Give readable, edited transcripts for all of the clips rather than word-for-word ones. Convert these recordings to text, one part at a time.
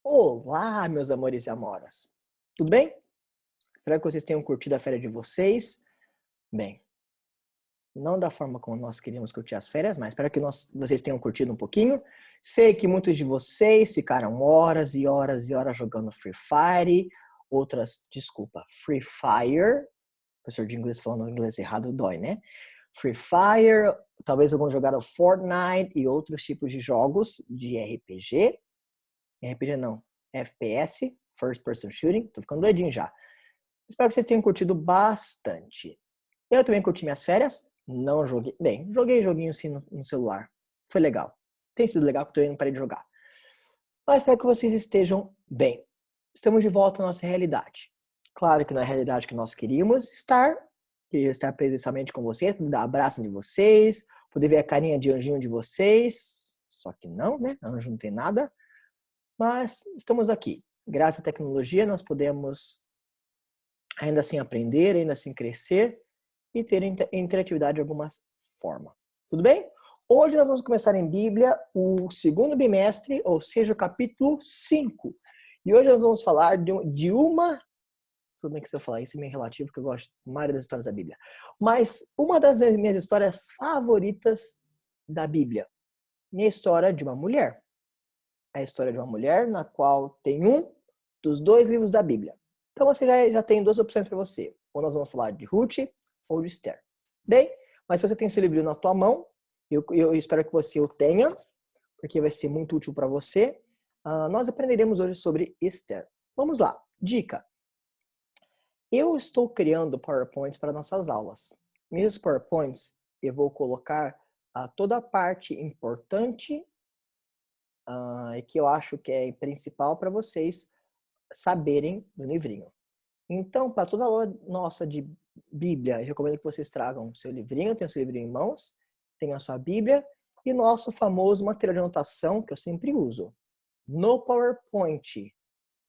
Olá, meus amores e amoras. Tudo bem? Espero que vocês tenham curtido a férias de vocês. Bem, não da forma como nós queríamos curtir as férias, mas espero que vocês tenham curtido um pouquinho. Sei que muitos de vocês ficaram horas e horas e horas jogando Free Fire, Free Fire. Professor de inglês falando inglês errado dói, né? Free Fire, talvez alguns jogaram Fortnite e outros tipos de jogos de RPG. RPG não, FPS, First Person Shooting. Tô ficando doidinho já. Espero que vocês tenham curtido bastante. Eu também curti minhas férias. Não joguei. Bem, joguei joguinho sim no celular. Foi legal. Tem sido legal porque eu não parei de jogar. Mas espero que vocês estejam bem. Estamos de volta à nossa realidade. Claro que não é a realidade que nós queríamos estar. Queria estar presencialmente com vocês, dar abraço de vocês, poder ver a carinha de anjinho de vocês. Só que não, né? Anjo não tem nada. Mas estamos aqui. Graças à tecnologia, nós podemos ainda assim aprender, ainda assim crescer e ter interatividade de alguma forma. Tudo bem? Hoje nós vamos começar em Bíblia o segundo bimestre, ou seja, o capítulo 5. E hoje nós vamos falar de uma... Tudo bem que se eu falar isso é meio relativo, porque eu gosto da maioria das histórias da Bíblia. Mas uma das minhas histórias favoritas da Bíblia. Minha história de uma mulher. A história de uma mulher na qual tem um dos dois livros da Bíblia. Então você já tem duas opções para você. Ou nós vamos falar de Ruth ou de Esther. Bem, mas se você tem seu livro na tua mão, eu espero que você o tenha, porque vai ser muito útil para você. Nós aprenderemos hoje sobre Esther. Vamos lá. Dica. Eu estou criando PowerPoints para nossas aulas. Nesses PowerPoints, eu vou colocar toda a parte importante e que eu acho que é principal para vocês saberem do livrinho. Então, para toda aula nossa de Bíblia, eu recomendo que vocês tragam seu livrinho, tenham seu livrinho em mãos, tenham a sua Bíblia e nosso famoso material de anotação que eu sempre uso. No PowerPoint,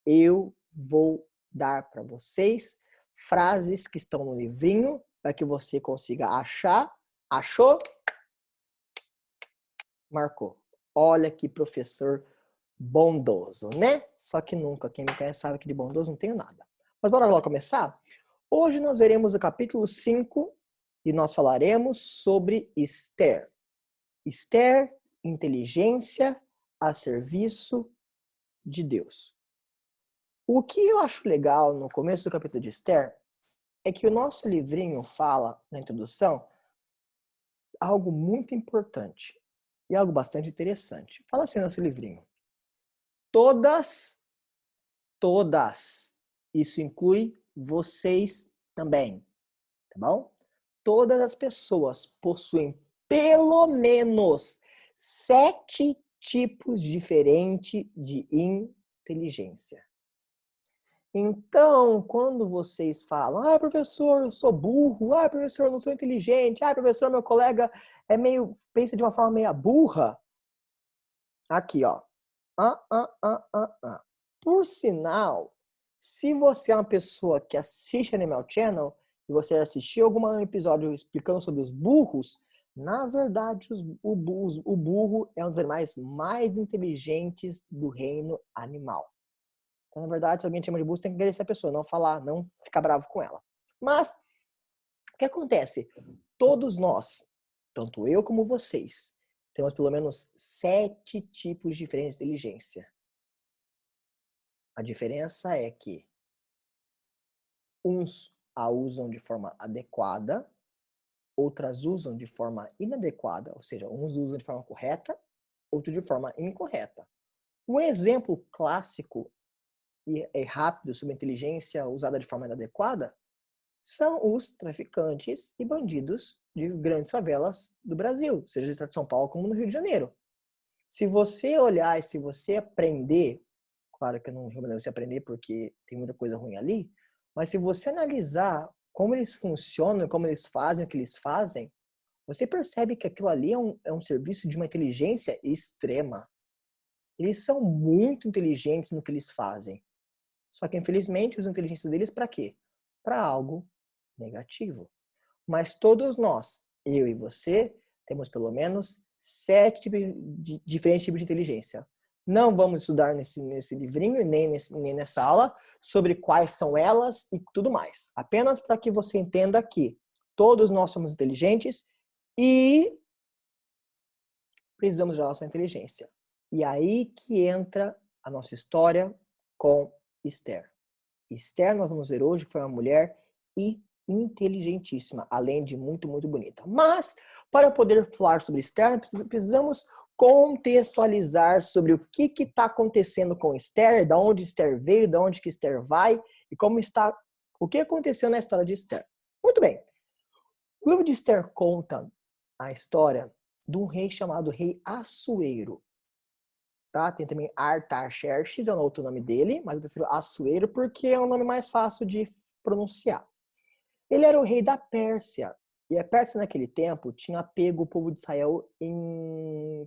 eu vou dar para vocês frases que estão no livrinho para que você consiga achar. Achou? Marcou. Olha que professor bondoso, né? Só que nunca. Quem me conhece sabe que de bondoso não tenho nada. Mas bora lá começar? Hoje nós veremos o capítulo 5 e nós falaremos sobre Esther. Esther, inteligência a serviço de Deus. O que eu acho legal no começo do capítulo de Esther é que o nosso livrinho fala, na introdução, algo muito importante e algo bastante interessante. Fala assim no nosso livrinho. Todas, isso inclui vocês também, tá bom? Todas as pessoas possuem pelo menos 7 tipos diferentes de inteligência. Então, quando vocês falam, professor, eu sou burro, professor, eu não sou inteligente, professor, meu colega pensa de uma forma meio burra. Aqui, ó. Por sinal, se você é uma pessoa que assiste Animal Channel e você assistiu algum episódio explicando sobre os burros, na verdade, o burro é um dos animais mais inteligentes do reino animal. Então, na verdade, se alguém te chama de burro, você tem que agradecer a pessoa, não falar, não ficar bravo com ela. Mas, o que acontece? Todos nós, tanto eu como vocês, temos pelo menos 7 tipos diferentes de inteligência. A diferença é que uns a usam de forma adequada, outras usam de forma inadequada, ou seja, uns usam de forma correta, outros de forma incorreta. Um exemplo clássico e rápido sobre inteligência usada de forma inadequada são os traficantes e bandidos de grandes favelas do Brasil, seja no estado de São Paulo como no Rio de Janeiro. Se você olhar e se você aprender, claro que eu não recomendo você aprender porque tem muita coisa ruim ali, mas se você analisar como eles funcionam, como eles fazem o que eles fazem, você percebe que aquilo ali é um serviço de uma inteligência extrema. Eles são muito inteligentes no que eles fazem. Só que, infelizmente, usam a inteligência deles para quê? Para algo negativo. Mas todos nós, eu e você, temos pelo menos 7 diferentes tipos de inteligência. Não vamos estudar nesse livrinho, nem nessa aula, sobre quais são elas e tudo mais. Apenas para que você entenda que todos nós somos inteligentes e precisamos da nossa inteligência. E aí que entra a nossa história com Esther. Esther, nós vamos ver hoje, que foi uma mulher inteligentíssima, além de muito, muito bonita. Mas, para poder falar sobre Esther, precisamos contextualizar sobre o que está acontecendo com Esther, da onde Esther veio, da onde que Esther vai e como está, o que aconteceu na história de Esther. Muito bem. O livro de Esther conta a história de um rei chamado Rei Assuero. Tá? Tem também Artaxerxes, é o outro nome dele, mas eu prefiro Assuero porque é um nome mais fácil de pronunciar. Ele era o rei da Pérsia. E a Pérsia, naquele tempo, tinha pego o povo de Israel em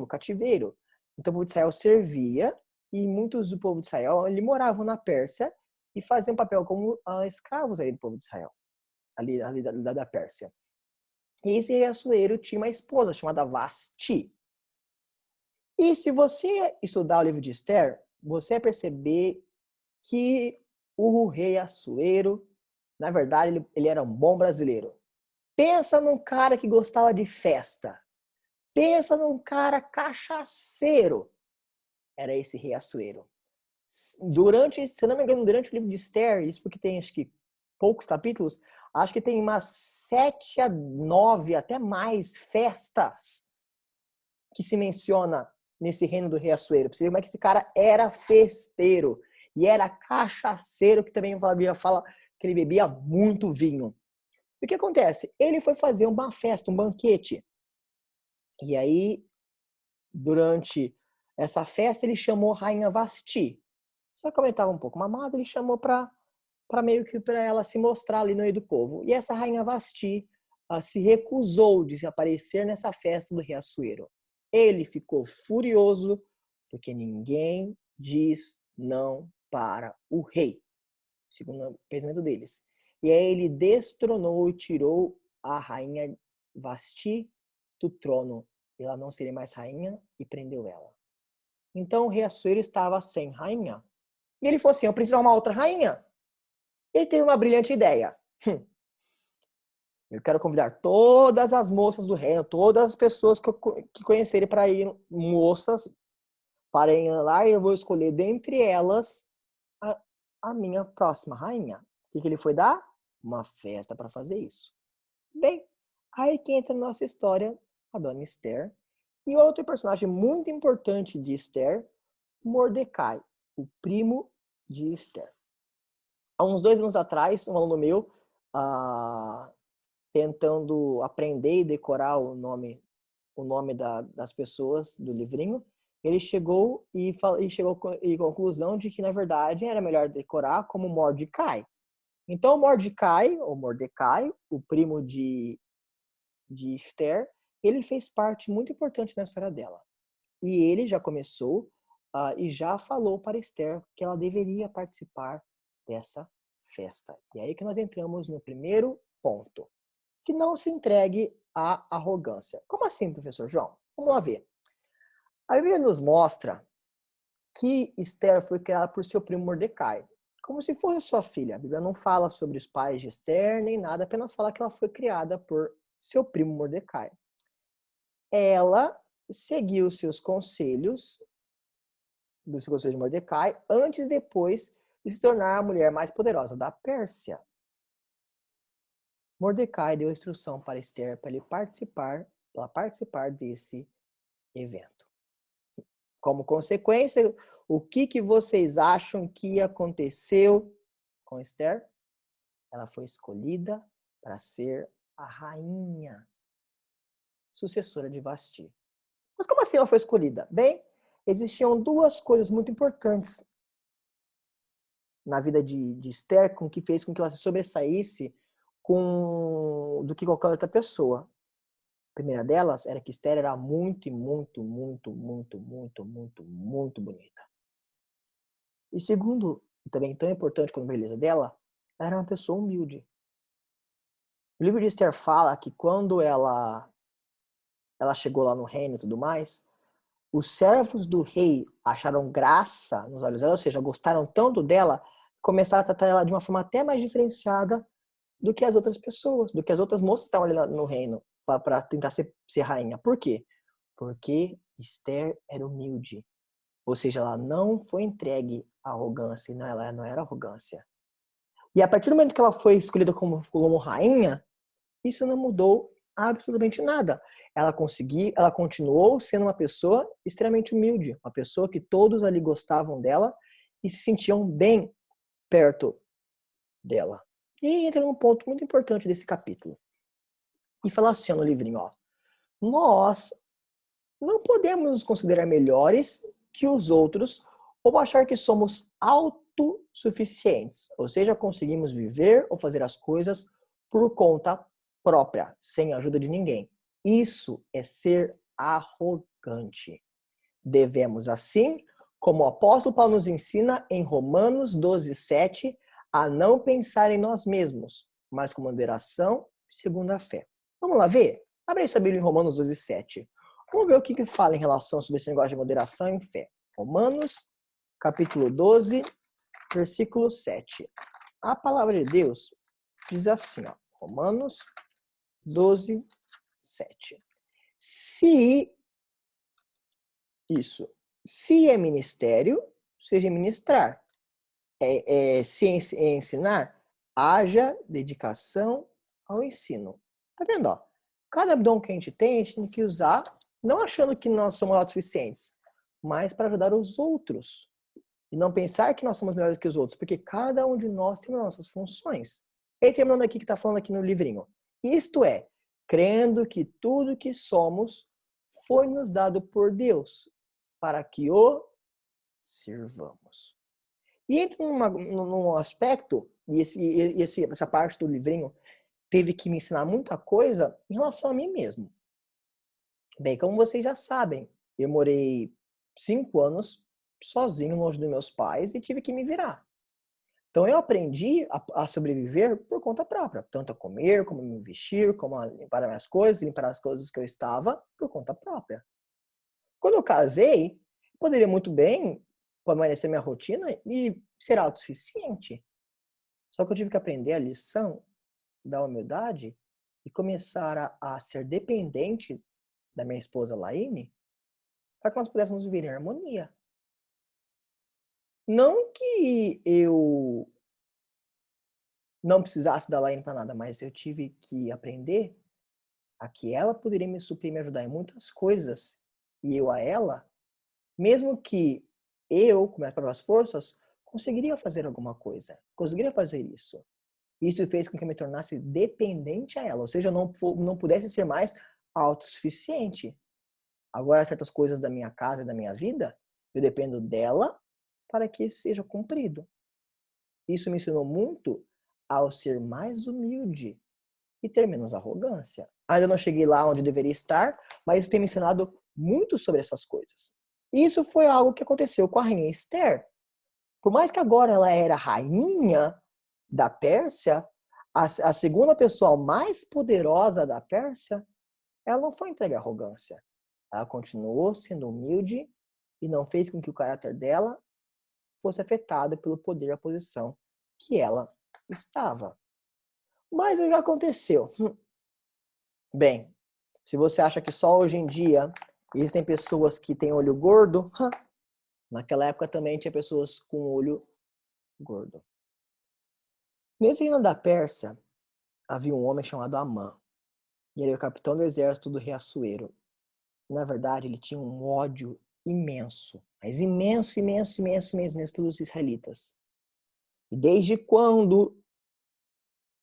cativeiro. Então, o povo de Israel servia e muitos do povo de Israel ali moravam na Pérsia e faziam papel como escravos ali do povo de Israel, ali da Pérsia. E esse rei Assuero tinha uma esposa chamada Vasti. E se você estudar o livro de Esther, você vai perceber que o rei Assuero, na verdade, ele era um bom brasileiro. Pensa num cara que gostava de festa. Pensa num cara cachaceiro. Era esse rei Assuero. Se não me engano, durante o livro de Esther, isso porque tem acho que poucos capítulos, acho que tem umas 7 a 9, até mais festas que se menciona nesse reino do rei Assuero. Pra você ver como é que esse cara era festeiro. E era cachaceiro, que também a Bíblia fala que ele bebia muito vinho. E o que acontece? Ele foi fazer uma festa, um banquete. E aí, durante essa festa, ele chamou a rainha Vasti. Só que ela estava um pouco mamada, ele chamou para meio que para ela se mostrar ali no meio do povo. E essa rainha Vasti se recusou de aparecer nessa festa do rei Assuero. Ele ficou furioso porque ninguém diz não para o rei, segundo o pensamento deles. E aí ele destronou e tirou a rainha Vasti do trono. Ela não seria mais rainha e prendeu ela. Então o rei Assuero estava sem rainha. E ele falou assim, eu preciso de uma outra rainha. Ele teve uma brilhante ideia. Eu quero convidar todas as moças do reino, todas as pessoas que conhecerem para ir, moças, para ir lá, e eu vou escolher dentre elas a minha próxima rainha. O que ele foi dar? Uma festa para fazer isso. Bem, aí que entra na nossa história a dona Esther. E outro personagem muito importante de Esther, Mordecai, o primo de Esther. Há uns 2 anos atrás, um aluno meu, tentando aprender e decorar o nome das pessoas do livrinho, ele chegou à conclusão de que, na verdade, era melhor decorar como Mordecai. Então, Mordecai, o primo de Esther, ele fez parte muito importante na história dela. E ele já começou e já falou para Esther que ela deveria participar dessa festa. E aí que nós entramos no primeiro ponto. Que não se entregue à arrogância. Como assim, professor João? Vamos lá ver. A Bíblia nos mostra que Esther foi criada por seu primo Mordecai, como se fosse sua filha. A Bíblia não fala sobre os pais de Esther nem nada, apenas fala que ela foi criada por seu primo Mordecai. Ela seguiu seus conselhos, dos conselhos de Mordecai, antes e depois de se tornar a mulher mais poderosa da Pérsia. Mordecai deu instrução para Esther para ela participar desse evento. Como consequência, o que vocês acham que aconteceu com Esther? Ela foi escolhida para ser a rainha sucessora de Vasti. Mas como assim ela foi escolhida? Bem, existiam 2 coisas muito importantes na vida de Esther que fez com que ela se sobressaísse do que qualquer outra pessoa. A primeira delas era que Esther era muito bonita. E segundo, e também tão importante quanto a beleza dela, ela era uma pessoa humilde. O livro de Esther fala que quando ela chegou lá no reino e tudo mais, os servos do rei acharam graça nos olhos dela, ou seja, gostaram tanto dela, começaram a tratar ela de uma forma até mais diferenciada do que as outras pessoas, do que as outras moças que estavam ali no reino, para tentar ser rainha. Por quê? Porque Esther era humilde. Ou seja, ela não foi entregue à arrogância, não, ela não era arrogância. E a partir do momento que ela foi escolhida como rainha, isso não mudou absolutamente nada. Ela continuou sendo uma pessoa extremamente humilde, uma pessoa que todos ali gostavam dela e se sentiam bem perto dela. E entra num ponto muito importante desse capítulo. E fala assim no livrinho, ó. Nós não podemos nos considerar melhores que os outros ou achar que somos autossuficientes, ou seja, conseguimos viver ou fazer as coisas por conta própria, sem a ajuda de ninguém. Isso é ser arrogante. Devemos, assim, como o apóstolo Paulo nos ensina em Romanos 12:7, a não pensar em nós mesmos, mas com moderação, segundo a fé. Vamos lá ver? Abre aí sua Bíblia em Romanos 12:7. Vamos ver o que fala em relação sobre esse negócio de moderação e fé. Romanos, capítulo 12, versículo 7. A palavra de Deus diz assim, ó, Romanos 12, 7. Se é ministério, seja ministrar. Se é ensinar, haja dedicação ao ensino. Tá vendo? Ó? Cada dom que a gente tem que usar, não achando que nós somos autossuficientes, mas para ajudar os outros. E não pensar que nós somos melhores que os outros, porque cada um de nós tem nossas funções. E aí, terminando aqui, que está falando aqui no livrinho. Isto é, crendo que tudo que somos foi nos dado por Deus, para que o sirvamos. E entra num aspecto, e essa parte do livrinho teve que me ensinar muita coisa em relação a mim mesmo. Bem, como vocês já sabem, eu morei 5 anos sozinho, longe dos meus pais, e tive que me virar. Então eu aprendi a sobreviver por conta própria, tanto a comer, como me vestir, como a limpar as minhas coisas, limpar as coisas que eu estava, por conta própria. Quando eu casei, poderia muito bem permanecer minha rotina e ser autossuficiente. Só que eu tive que aprender a lição da humildade e começar a ser dependente da minha esposa Laine para que nós pudéssemos viver em harmonia. Não que eu não precisasse da Laine para nada, mas eu tive que aprender a que ela poderia me suprir e me ajudar em muitas coisas e eu a ela, mesmo que eu, com minhas próprias forças, conseguiria fazer alguma coisa, conseguiria fazer isso. Isso fez com que eu me tornasse dependente a ela, ou seja, eu não pudesse ser mais autossuficiente. Agora, certas coisas da minha casa e da minha vida, eu dependo dela para que seja cumprido. Isso me ensinou muito ao ser mais humilde e ter menos arrogância. Ainda não cheguei lá onde deveria estar, mas isso tem me ensinado muito sobre essas coisas. Isso foi algo que aconteceu com a rainha Esther. Por mais que agora ela era rainha da Pérsia, a segunda pessoa mais poderosa da Pérsia, ela não foi entregue à arrogância. Ela continuou sendo humilde e não fez com que o caráter dela fosse afetado pelo poder e a posição que ela estava. Mas o que aconteceu? Bem, se você acha que só hoje em dia existem pessoas que têm olho gordo, naquela época também tinha pessoas com olho gordo. Nesse reino da Pérsia, havia um homem chamado Amã. E ele era o capitão do exército do rei Assuero. Na verdade, ele tinha um ódio imenso, mas imenso, imenso, imenso, imenso, imenso pelos israelitas. E desde quando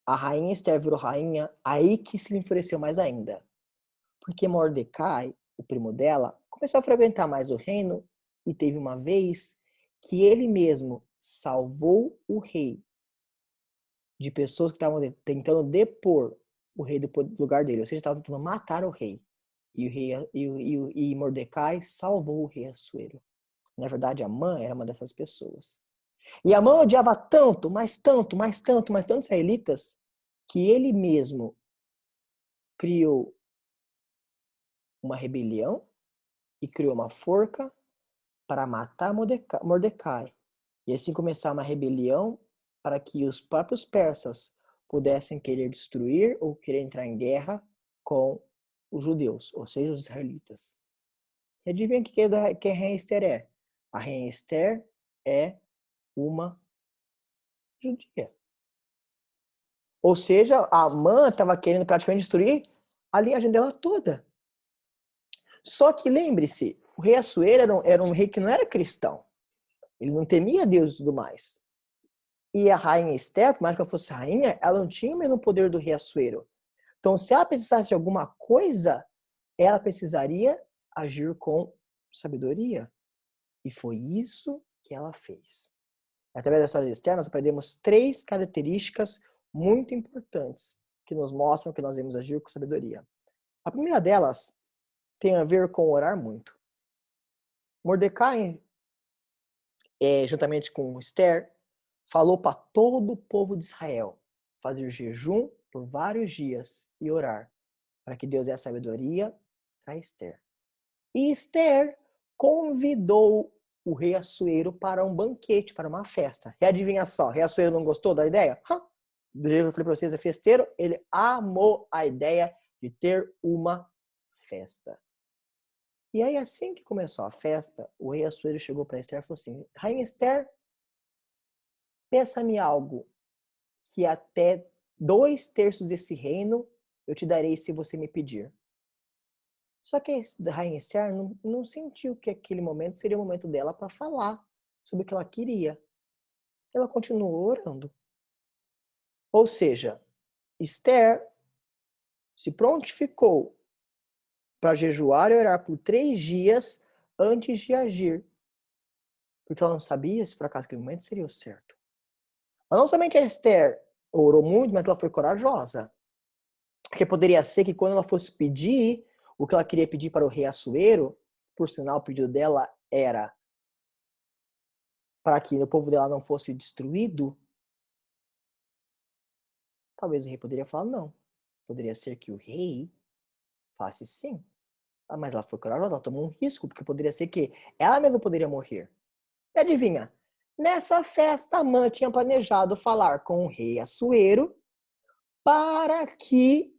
a rainha Esther virou rainha, aí que se lhe enfureceu mais ainda. Porque Mordecai, o primo dela, começou a frequentar mais o reino e teve uma vez que ele mesmo salvou o rei de pessoas que estavam tentando depor o rei do lugar dele, ou seja, estavam tentando matar o rei. E Mordecai salvou o rei Assuero. Na verdade, Amã era uma dessas pessoas. E Amã odiava tanto, mais tanto, mais tanto, mais tantos israelitas, que ele mesmo criou uma rebelião e criou uma forca para matar Mordecai. E assim começar uma rebelião para que os próprios persas pudessem querer destruir ou querer entrar em guerra com os judeus, ou seja, os israelitas. E adivinha quem a Rainha Esther é? A Rainha Esther é uma judia. Ou seja, a Amã estava querendo praticamente destruir a linhagem dela toda. Só que lembre-se, o rei Assuero era um rei que não era cristão. Ele não temia Deus e tudo mais. E a rainha Esther, por mais que ela fosse rainha, ela não tinha o mesmo poder do rei Assuero. Então, se ela precisasse de alguma coisa, ela precisaria agir com sabedoria. E foi isso que ela fez. Através da história de Esther, nós aprendemos 3 características muito importantes que nos mostram que nós devemos agir com sabedoria. A primeira delas tem a ver com orar muito. Mordecai, juntamente com Esther, falou para todo o povo de Israel fazer jejum por vários dias e orar para que Deus dê a sabedoria para Esther. E Esther convidou o rei Assuero para um banquete, para uma festa. E adivinha só, o rei Assuero não gostou da ideia? Eu falei para vocês, é festeiro, ele amou a ideia de ter uma festa. E aí, assim que começou a festa, o rei Assuero chegou para Esther e falou assim: Rainha Esther, peça-me algo que até 2/3 desse reino eu te darei se você me pedir. Só que a Rainha Esther não sentiu que aquele momento seria o momento dela para falar sobre o que ela queria. Ela continuou orando. Ou seja, Esther se prontificou para jejuar e orar por 3 dias antes de agir. Porque ela não sabia se por acaso aquele momento seria o certo. Mas não somente a Esther orou muito, mas ela foi corajosa. Porque poderia ser que quando ela fosse pedir o que ela queria pedir para o rei Assuero, por sinal o pedido dela era para que o povo dela não fosse destruído, talvez o rei poderia falar não. Poderia ser que o rei falasse sim. Mas ela foi corajosa, ela tomou um risco, porque poderia ser que ela mesma poderia morrer. E adivinha? Nessa festa, Amã tinha planejado falar com o rei Assuero para que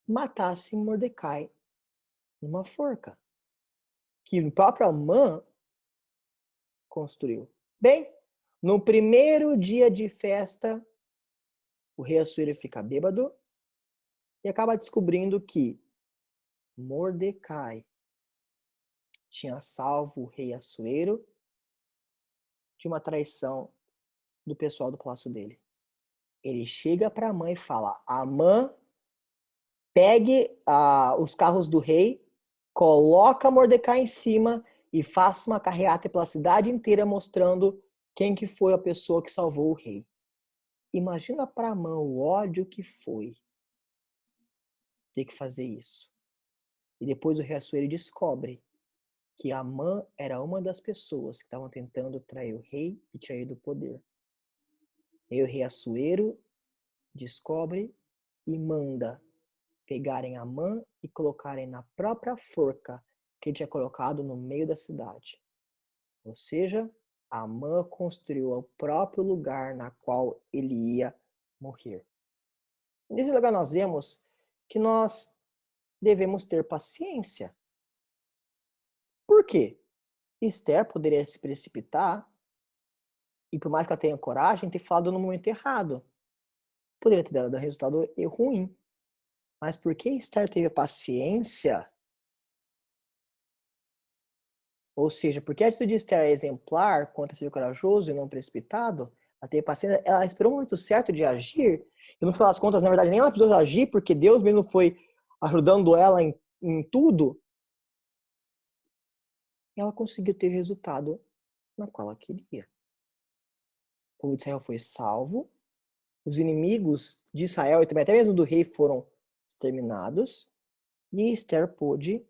matasse Mordecai numa forca. Que o próprio Amã construiu. Bem, no primeiro dia de festa, o rei Assuero fica bêbado e acaba descobrindo que Mordecai tinha salvo o rei Assuero de uma traição do pessoal do palácio dele. Ele chega para Amã e fala: Amã, pegue os carros do rei, coloca Mordecai em cima e faça uma carreata pela cidade inteira mostrando quem que foi a pessoa que salvou o rei. Imagina para Amã o ódio que foi ter que fazer isso. E depois o rei Assuero descobre que Amã era uma das pessoas que estavam tentando trair o rei e tirar ele do poder. E o rei Assuero descobre e manda pegarem Amã e colocarem na própria forca que ele tinha colocado no meio da cidade. Ou seja, Amã construiu o próprio lugar na qual ele ia morrer. Nesse lugar nós vemos que nós devemos ter paciência. Por quê? Esther poderia se precipitar e, por mais que ela tenha coragem, ter falado no momento errado. Poderia ter dado resultado ruim. Mas por que Esther teve paciência? Ou seja, porque a atitude de Esther é exemplar quanto a ser corajoso e não precipitado, ela teve paciência, ela esperou o momento certo de agir. E no final das contas, na verdade, nem ela precisou agir, porque Deus mesmo foi ajudando ela em tudo. E ela conseguiu ter o resultado na qual ela queria. O povo de Israel foi salvo, os inimigos de Israel e também até mesmo do rei foram exterminados, e Esther pôde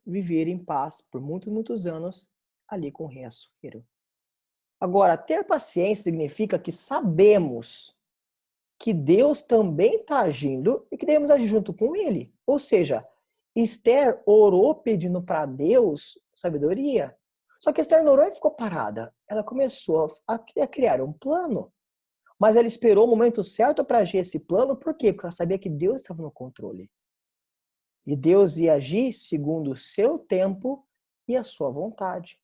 viver em paz por muitos, muitos anos ali com o rei Assuero. Agora, ter paciência significa que sabemos que Deus também está agindo e que devemos agir junto com ele. Ou seja, Esther orou pedindo para Deus sabedoria. Só que Esther não orou e ficou parada. Ela começou a criar um plano. Mas ela esperou o momento certo para agir esse plano. Por quê? Porque ela sabia que Deus estava no controle. E Deus ia agir segundo o seu tempo e a sua vontade.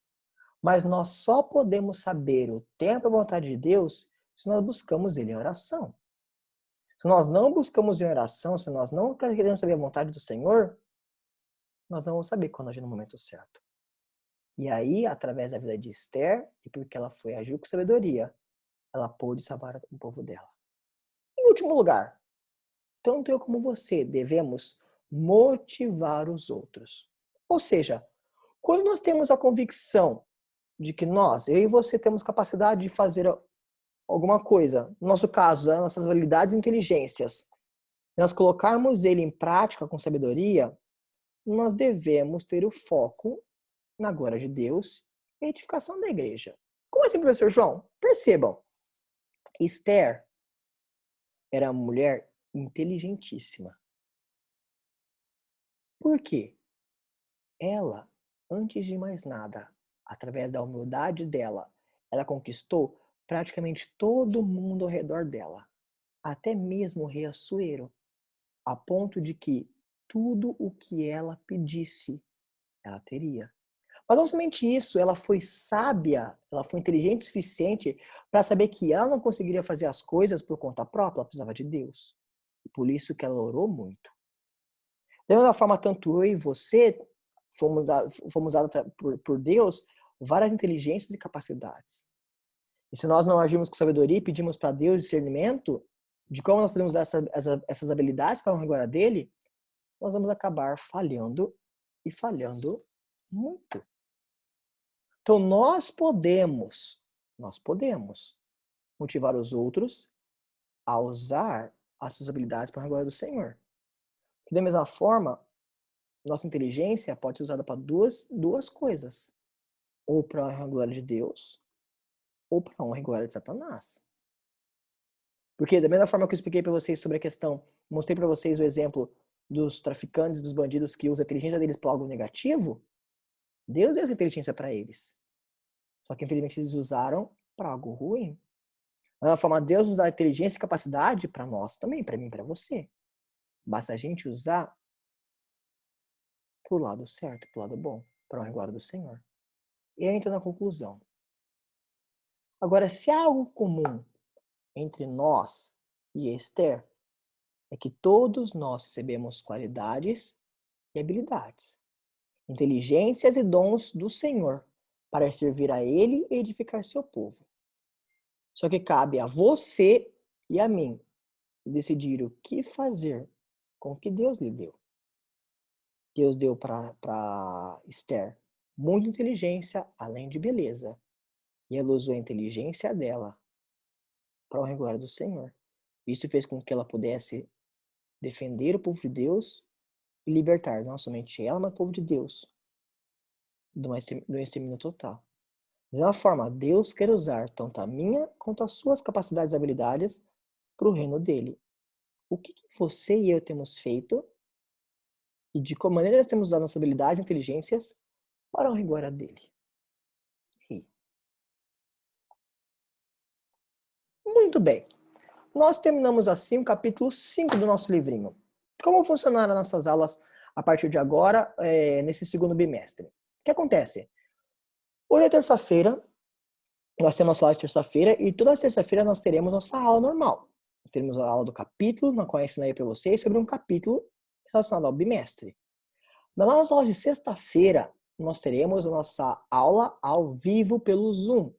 Mas nós só podemos saber o tempo e a vontade de Deus se nós buscamos Ele em oração. Se nós não buscamos em oração, se nós não queremos saber a vontade do Senhor, nós não vamos saber quando agir no momento certo. E aí, através da vida de Esther, e porque ela foi agir com sabedoria, ela pôde salvar o povo dela. Em último lugar, tanto eu como você devemos motivar os outros. Ou seja, quando nós temos a convicção de que nós, eu e você, temos capacidade de fazer alguma coisa, no nosso caso, as nossas habilidades e inteligências, nós colocarmos ele em prática com sabedoria, nós devemos ter o foco na glória de Deus e edificação da igreja. Como assim, professor João? Percebam, Esther era uma mulher inteligentíssima. Por quê? Ela, antes de mais nada, através da humildade dela, ela conquistou praticamente todo mundo ao redor dela, até mesmo o rei Assuero, a ponto de que tudo o que ela pedisse, ela teria. Mas não somente isso, ela foi sábia, ela foi inteligente o suficiente para saber que ela não conseguiria fazer as coisas por conta própria, ela precisava de Deus. E por isso que ela orou muito. Da mesma forma, tanto eu e você fomos dados por Deus várias inteligências e capacidades. E se nós não agirmos com sabedoria e pedimos para Deus discernimento de como nós podemos usar essas habilidades para a glória dele, nós vamos acabar falhando e falhando muito. Então nós podemos motivar os outros a usar as suas habilidades para a glória do Senhor. E da mesma forma, nossa inteligência pode ser usada para duas coisas. Ou para a honra e glória de Deus, ou para a honra e glória de Satanás. Porque da mesma forma que eu expliquei para vocês sobre a questão, mostrei para vocês o exemplo dos traficantes, dos bandidos que usam a inteligência deles para algo negativo, Deus deu essa inteligência para eles. Só que infelizmente eles usaram para algo ruim. Da mesma forma, Deus nos dá inteligência e capacidade para nós também, para mim e para você. Basta a gente usar pro lado certo, pro lado bom, para a honra e glória do Senhor. E aí entra na conclusão. Agora, se há algo comum entre nós e Esther, é que todos nós recebemos qualidades e habilidades, inteligências e dons do Senhor para servir a Ele e edificar seu povo. Só que cabe a você e a mim decidir o que fazer com o que Deus lhe deu. Deus deu para Esther muita inteligência, além de beleza. E ela usou a inteligência dela para a honra e glória do Senhor. Isso fez com que ela pudesse defender o povo de Deus e libertar não somente ela, mas o povo de Deus do extermínio total. Da mesma forma, Deus quer usar tanto a minha quanto as suas capacidades e habilidades para o reino dele. O que você e eu temos feito e de qual maneira nós temos usado nossas habilidades e inteligências para a honra e glória dele. E, muito bem. Nós terminamos assim o capítulo 5 do nosso livrinho. Como funcionaram as nossas aulas a partir de agora, nesse segundo bimestre? O que acontece? Hoje é terça-feira, nós temos nossa aula de terça-feira e toda terça-feira nós teremos nossa aula normal. Nós teremos a aula do capítulo, na qual eu ensinei para vocês sobre um capítulo relacionado ao bimestre. Na nossa aula de sexta-feira, nós teremos a nossa aula ao vivo pelo Zoom,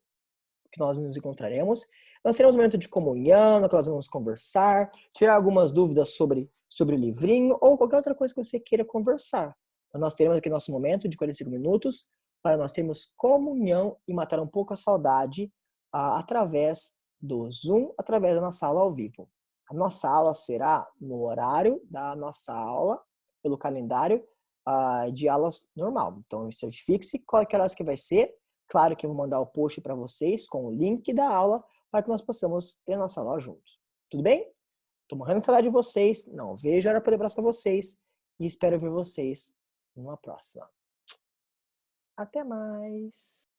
que nós nos encontraremos. Nós teremos um momento de comunhão, na qual nós vamos conversar, tirar algumas dúvidas sobre o livrinho ou qualquer outra coisa que você queira conversar. Então, nós teremos aqui nosso momento de 45 minutos para nós termos comunhão e matar um pouco a saudade através do Zoom, através da nossa aula ao vivo. A nossa aula será no horário da nossa aula, pelo calendário de aulas normal. Então, certifique-se qual é que horas que vai ser. Claro que eu vou mandar o post para vocês com o link da aula para que nós possamos ter nossa aula juntos. Tudo bem? Tô morrendo de saudade de vocês. Não vejo a hora de poder abraçar vocês. e espero ver vocês numa próxima. Até mais!